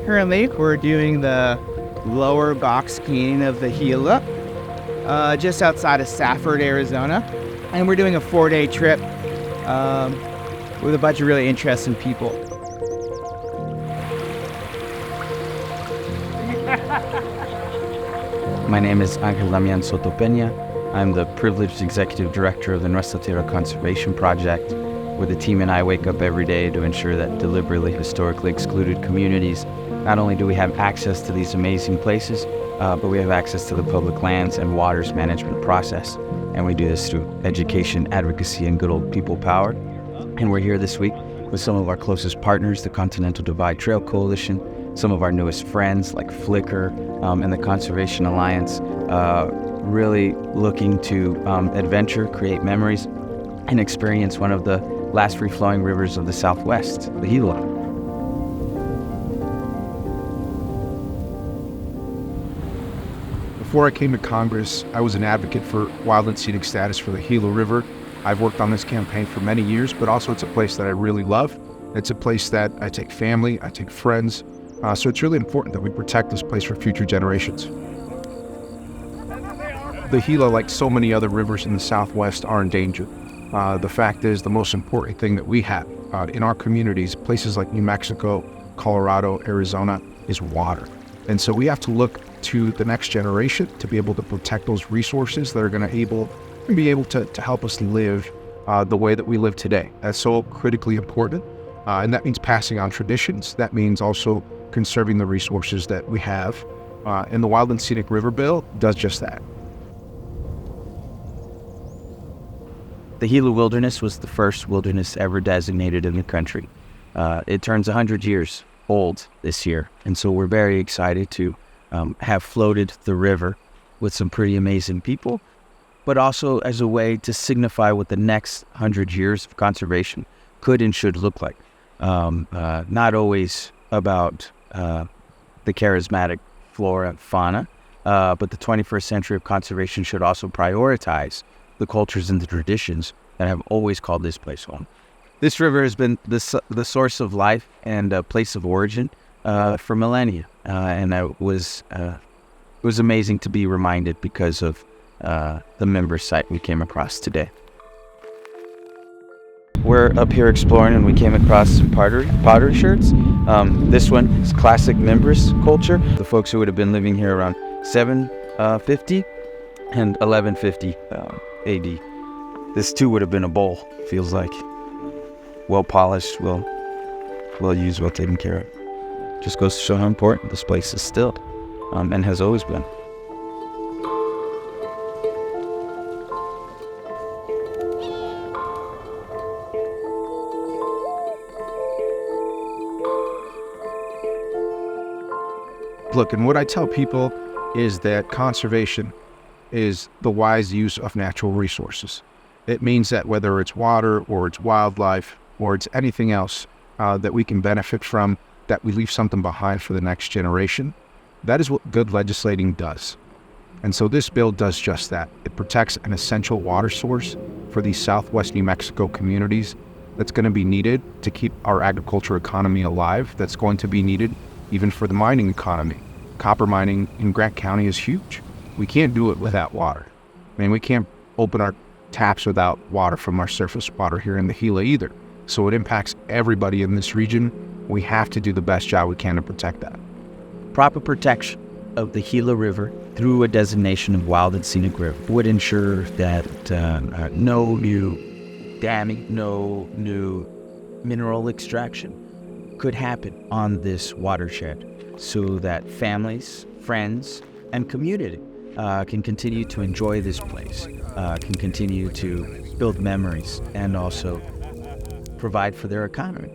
Currently, we're doing the lower box skiing of the Gila, just outside of Safford, Arizona. And we're doing a 4-day trip with a bunch of really interesting people. My name is Angel Damian Soto Peña. I'm the privileged executive director of the Nuestra Tierra Conservation Project, where the team and I wake up every day to ensure that deliberately historically excluded communities, not only do we have access to these amazing places, but we have access to the public lands and waters management process. And we do this through education, advocacy, and good old people power. And we're here this week with some of our closest partners, the Continental Divide Trail Coalition, some of our newest friends like Flickr and the Conservation Alliance, really looking to adventure, create memories, and experience one of the last free-flowing rivers of the Southwest, the Gila. Before I came to Congress, I was an advocate for wild and scenic status for the Gila River. I've worked on this campaign for many years, but also it's a place that I really love. It's a place that I take family, I take friends, so it's really important that we protect this place for future generations. The Gila, like so many other rivers in the Southwest, are in danger. The fact is, the most important thing that we have in our communities, places like New Mexico, Colorado, Arizona, is water. And so we have to look to the next generation to be able to protect those resources that are going to be able to help us live the way that we live today. That's so critically important. And that means passing on traditions. That means also conserving the resources that we have. And the Wild and Scenic River Bill does just that. The Gila Wilderness was the first wilderness ever designated in the country. It turns 100 years old this year, and so we're very excited to have floated the river with some pretty amazing people, but also as a way to signify what the next 100 years of conservation could and should look like. Not always about the charismatic flora and fauna, but the 21st century of conservation should also prioritize the cultures and the traditions that have always called this place home. This river has been the source of life and a place of origin for millennia, and it was amazing to be reminded because of the member site we came across today. We're up here exploring, and we came across some pottery sherds. This one is classic members culture. The folks who would have been living here around 750 and 1150 AD. This too would have been a bowl, feels like. Well polished, well used, well taken care of. Just goes to show how important this place is still, and has always been. Look, and what I tell people is that conservation is the wise use of natural resources. It means that whether it's water or it's wildlife or it's anything else that we can benefit from, that we leave something behind for the next generation. That is what good legislating does. And so this bill does just that. It protects an essential water source for these Southwest New Mexico communities that's going to be needed to keep our agriculture economy alive, that's going to be needed even for the mining economy. Copper mining in Grant County is huge. We can't do it without water. I mean, we can't open our taps without water from our surface water here in the Gila either. So it impacts everybody in this region. We have to do the best job we can to protect that. Proper protection of the Gila River through a designation of wild and scenic river would ensure that no new damming, no new mineral extraction could happen on this watershed, so that families, friends, and community can continue to enjoy this place, can continue to build memories, and also provide for their economy.